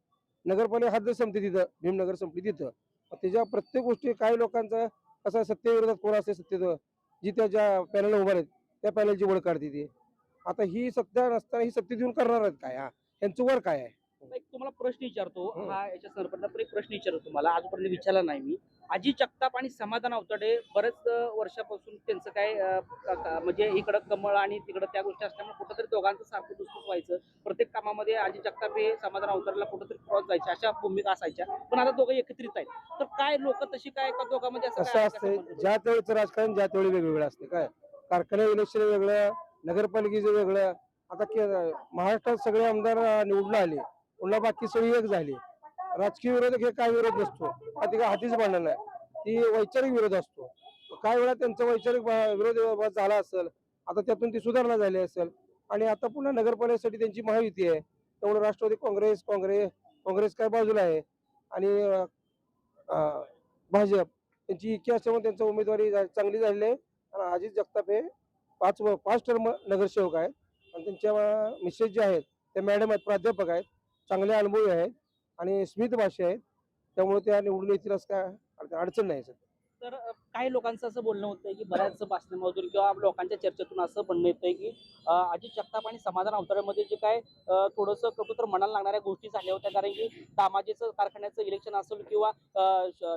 S10: नगरपालिका हद्द संपते तिथं, भीमनगर संपली तिथं. त्याच्या प्रत्येक गोष्टी काही लोकांचा कसं सत्तेविरोधात कोण असते, सत्तेत जी त्याच्या पॅनलला उभा आहेत त्या पॅनलची वळ काढते ती. आता ही सत्ता नसताना ही सत्तेत येऊन करणार आहेत काय? यांचं वर काय आहे?
S1: एक तुम्हाला प्रश्न विचारतो, हा याच्या संदर्भात एक प्रश्न विचारतो तुम्हाला, आजपर्यंत विचारला नाही मी. अजित जगताप आणि समाधान अवतडे बरेच वर्षापासून त्यांचं काय म्हणजे इकडं कमळ आणि तिकडं त्या गोष्टी असल्यामुळे कुठंतरी दोघांचं सारखं दुसरं व्हायचं. प्रत्येक कामामध्ये अजित जगताप हे समाधान अवतडेला कुठंतरी क्रॉस जायचे, अशा भूमिका असायच्या. पण आता दोघं एकत्रित आहेत, तर काय लोक तशी काय का दोघांमध्ये
S10: असं असते, ज्या त्यावेळेचं राजकारण ज्या त्यावेळी वेगवेगळं असते. काय कारखाना इलेक्शन वेगळं, नगरपालिकेचं वेगळं. आता महाराष्ट्रात सगळे आमदार निवडून आले, पुन्हा बाकी सगळी एक झाली. राजकीय विरोधक हे काय विरोध नसतो, ती काय हातीच भांडण आहे, ती वैचारिक विरोध असतो. काय वेळा त्यांचा वैचारिक विरोध झाला असेल, आता त्यातून ती सुधारणा झाली असेल. आणि आता पुन्हा नगरपालिकेसाठी त्यांची महायुती आहे, त्यामुळे राष्ट्रवादी काँग्रेस काय बाजूला आहे आणि भाजप त्यांची इच्छा असल्यामुळे त्यांची उमेदवारी चांगली झालेली आहे. आणि अजित जगताप हे 5 टर्म नगरसेवक आहेत आणि त्यांच्या मिसेस जे आहेत त्या मॅडम आहेत, प्राध्यापक आहेत, चांगले अनुभवी आहेत आणि स्मित भाषा आहेत. त्यामुळे त्या निवडून येतील असं काय अडचण नाही सध्या.
S1: तर काही लोकांचं असं बोलणं होतंय की बऱ्याच भाषणामधून किंवा लोकांच्या चर्चेतून असं म्हणणं येतंय की अजित जगताप आणि समाधान अवतडेमध्ये जे काय थोडंसं कटुतर मनाला लागणाऱ्या गोष्टी झाल्या होत्या, कारण की दामाजीचं कारखान्याचं इलेक्शन असेल किंवा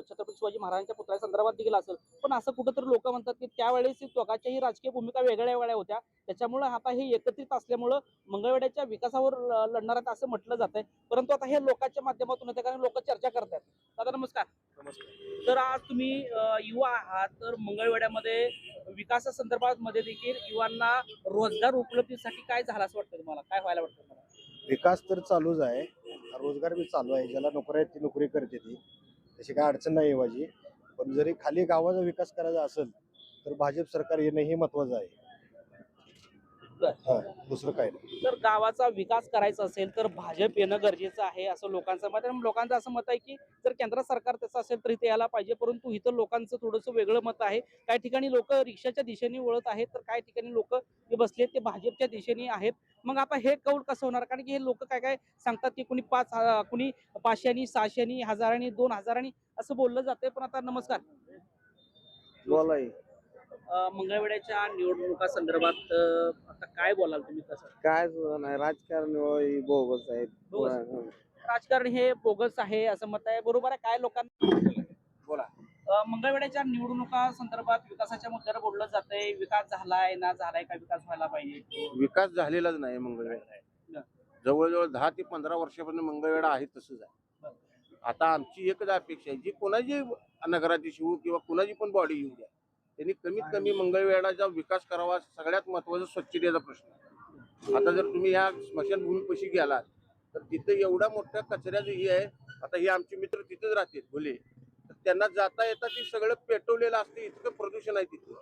S1: छत्रपती शिवाजी महाराजांच्या पुतळ्या संदर्भात देखील असेल. पण असं कुठंतरी लोक म्हणतात की त्यावेळेस दोघांच्याही राजकीय भूमिका वेगळ्या वेगळ्या होत्या, त्याच्यामुळे आता हे एकत्रित असल्यामुळं मंगळवेढ्याच्या विकासावर लढणार आहेत असं म्हटलं जातंय. परंतु आता हे लोकांच्या माध्यमातून होते, कारण लोक चर्चा करतात. दादा नमस्कार. तर आज तुम्ही युवा आहात, तर मंगळवेढ्यामध्ये विकासासंदर्भात मध्ये देखील युवांना रोजगार उपलब्धीसाठी काय झालं असं वाटतं तुम्हाला, काय व्हायला वाटतं तुम्हाला?
S2: विकास तर चालूच आहे, रोजगार बी चालू आहे. ज्याला नोकरी आहे ती नोकरी करते, ती तशी काय अडचण नाही माझी. पण जरी खाली गावाचा विकास करायचा असेल तर भाजप सरकार येणं हे महत्वाचं आहे. दुसरं काय नाही.
S1: तर गावाचा विकास करायचा असेल तर भाजप येणं गरजेचं आहे असं लोकांचं मत आहे. लोकांचं असं मत आहे की जर केंद्र सरकार त्याचं असेल तर इथे यायला पाहिजे, परंतु इथं लोकांचं थोडंसं वेगळं मत आहे. काही ठिकाणी लोक रिक्षाच्या दिशेने वळत आहेत, तर काही ठिकाणी लोक जे बसले ते भाजपच्या दिशेने आहेत. मग आता हे कौल कसं होणार, कारण की हे लोक काय काय सांगतात की कुणी 500, 600, 1000, 2000 असं बोललं जाते. पण आता नमस्कार,
S10: बोलाय
S1: मंगळवेढ्याच्या निवडणुका संदर्भात आता काय बोलाल तुम्ही? कसं
S10: काय नाही, राजकारण बोगस आहेत.
S1: राजकारण हे बोगस आहे असं मत आहे, बरोबर आहे? काय लोकांना
S7: बोला.
S1: मंगळवेढ्याच्या निवडणुका संदर्भात विकासाच्या मुद्द्यावर बोललं जातंय, विकास झालाय ना झालाय का विकास व्हायला पाहिजे?
S7: विकास झालेलाच नाही मंगळवेढा. जवळजवळ 10 ते 15 वर्षापासून मंगळवेढा आहे तसंच आहे. आता आमची एकच अपेक्षा आहे, जी कोणाची नगराधीश येऊ किंवा कोणाची पण बॉडी येऊ द्या, त्यांनी कमीत कमी मंगळवेढाचा विकास करावा. सगळ्यात महत्वाचा स्वच्छतेचा प्रश्न आहे. आता जर तुम्ही ह्या स्मशानभूमीपाशी गेलात तर तिथे एवढा मोठ्या कचऱ्याचं हे आहे. आता हे आमचे मित्र तिथेच राहतात भोले, तर त्यांना जाता येता ती सगळं पेटवलेलं असते. इतकं प्रदूषण आहे तिथं.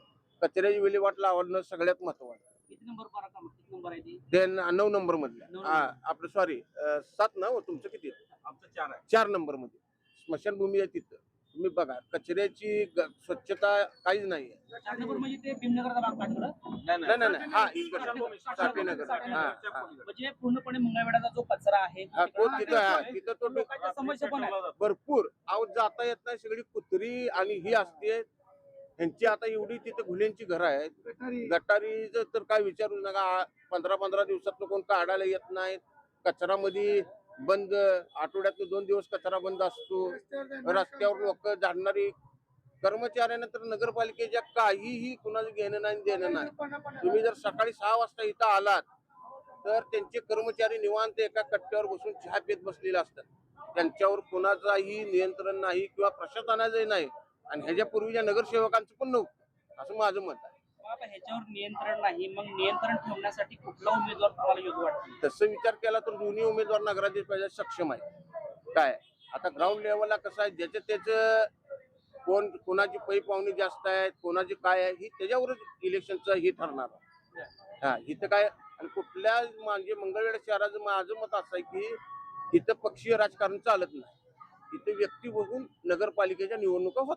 S7: कचऱ्याची विल्हेवाट लावणं सगळ्यात महत्वाचं.
S1: किती नंबर किती नंबर आहे ती?
S7: ते 9 नंबर मधल्या आपलं सॉरी 7 ना. तुमचं किती?
S1: आमचं 4 आहे.
S7: 4 नंबर मध्ये स्मशानभूमी आहे. तिथं तुम्ही बघा कचऱ्याची स्वच्छता काहीच नाहीये.
S1: 4 नंबर म्हणजे ते भीमनगरचा भाग काढलं?
S7: नाही हा साठेनगर.
S1: म्हणजे पूर्णपणे मंगळवेढाचा जो कचरा आहे
S7: तिथं तो
S1: लोकांच्या समस्या पण आहे.
S7: भरपूर आवाज जाता येत नाही. सगळी कुत्री आणि ही असते. ह्यांची आता एवढी तिथे घुल्यांची घरं आहेत. गटारीचं तर काय विचारू नका. 15-15 दिवसात कोण काढायला येत नाहीत. कचरा मध्ये बंद, आठवड्यातून 2 दिवस कचरा बंद असतो. रस्त्यावर लोक झाडणारी कर्मचाऱ्यांना तर नगरपालिकेच्या काहीही कुणाचं घेणं नाही देणं नाही. तुम्ही जर सकाळी 6 वाजता इथं आलात तर त्यांचे कर्मचारी निवांत एका कट्ट्यावर बसून चहा पीत बसलेले असतात. त्यांच्यावर कुणाचाही नियंत्रण नाही किंवा प्रशासनाचंही नाही. आणि ह्याच्या पूर्वीच्या नगरसेवकांचं पण नव्हतं, असं माझं मत आहे.
S1: आता ह्याच्यावर नियंत्रण नाही, मग नियंत्रण ठेवण्यासाठी कुठला उमेदवार तुम्हाला योग्य वाटतो?
S7: तसं विचार केला तर दोन्ही उमेदवार नगराधीश पाहिजे सक्षम आहे. काय आता ग्राउंड लेवलला कसं आहे, ज्याचं त्याचं कोणाची पै पाहुणी जास्त आहेत, कोणाची काय आहे, ही त्याच्यावरच इलेक्शनचं हे ठरणार आहे. हा इथं काय आणि कुठल्या म्हणजे मंगळवेढा शहराचं माझं मत असं आहे की इथं पक्षीय राजकारण चालत नाही. इथे व्यक्ती बघून नगरपालिकेच्या निवडणुका होत.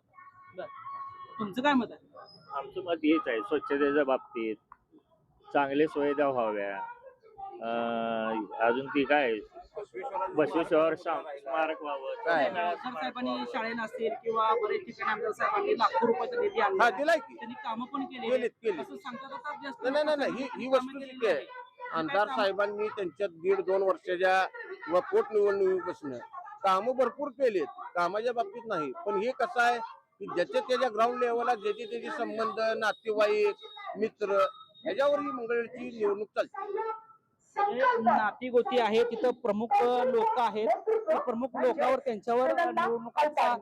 S1: तुमचं काय मत आहे?
S11: आमचं मत हेच आहे, स्वच्छतेच्या बाबतीत चांगले सुविधा व्हाव्या. अजून ती काय बसवेश्वर स्मारक व्हावं.
S1: आमदार साहेबांनी शाळे नसतील किंवा बरेच ठिकाणी आमदार साहेबांनी लाखो रुपयाचा निधी आणला, त्यांनी कामं पण केली असं सांगतात. आता जास्त
S7: नाही ही वस्तुस्थिती आहे. आमदार साहेबांनी त्यांच्या 1.5-2 वर्षाच्या किंवा पोटनिवडणुकीपासून कामं भरपूर केलेत. कामाच्या बाबतीत नाही, पण हे कसं आहे की ज्याच्या त्याच्या ग्राउंड लेवलला ज्याचे त्याचे संबंध, नातेवाईक, मित्र ह्याच्यावर ही मंगळवेढची निवडणूक चालते.
S1: नाती गोती आहे, तिथं प्रमुख लोक आहेत. त्या प्रमुख लोकांवर त्यांच्यावर निवडणुकांचा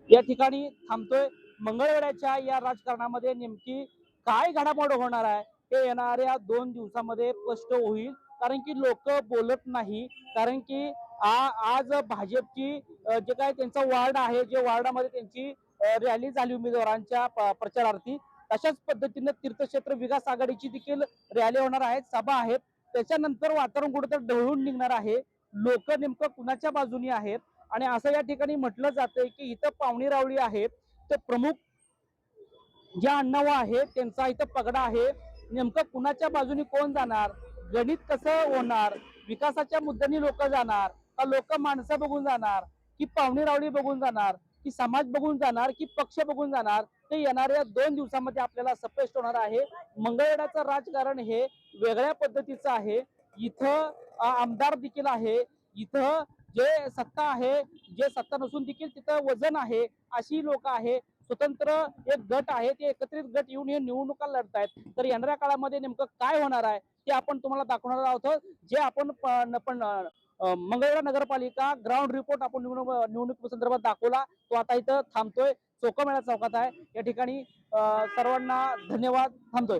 S1: या ठिकाणी थांबतोय. मंगळवेढ्याच्या या राजकारणामध्ये नेमकी काय घडामोड होणार आहे हे येणाऱ्या 2 दिवसामध्ये स्पष्ट होईल. कारण की लोक बोलत नाही. कारण की आज भाजपची जे काय त्यांचा वार्ड आहे, जे वार्डामध्ये त्यांची रॅली झाली उमेदवारांच्या प्रचारार्थी, तशाच पद्धतीने तीर्थक्षेत्र विकास आघाडीची देखील रॅली होणार आहेत, सभा आहेत. त्याच्यानंतर वातावरण कुठेतरी ढवळून निघणार आहे. लोक नेमकं कुणाच्या बाजूनी आहेत आणि असं या ठिकाणी म्हटलं जातंय की इथं पाहुणी रावळी आहेत, तर प्रमुख ज्या अण्णावा आहेत त्यांचा इथं पगडा आहे. नेमकं कुणाच्या बाजूनी कोण जाणार, गणित कसं होणार, विकासाच्या मुद्द्यांनी लोक जाणार का लोक माणसं बघून जाणार की पाहुणी रावळी बघून जाणार की समाज बघून जाणार की पक्ष बघून जाणार, ते येणाऱ्या 2 दिवसामध्ये आपल्याला स्पष्ट होणार आहे. मंगळवेढ्याचं राजकारण हे वेगळ्या पद्धतीचं आहे. इथं आमदार देखील आहे, इथं जे सत्ता आहे, जे सत्ता नसून देखील तिथं वजन आहे, अशी लोक आहे. स्वतंत्र एक गट आहे, ते एकत्रित गट येऊन हे निवडणुका लढतायत. तर येणाऱ्या काळामध्ये नेमकं काय होणार आहे ते आपण तुम्हाला दाखवणार आहोत. जे आपण मंगळवेढा नगरपालिका ग्राउंड रिपोर्ट आपण निवडणूक संदर्भात दाखवला, तो आता इथं थांबतोय. चोखमेळा चौकात आहे. या ठिकाणी सर्वांना धन्यवाद. थांबतोय.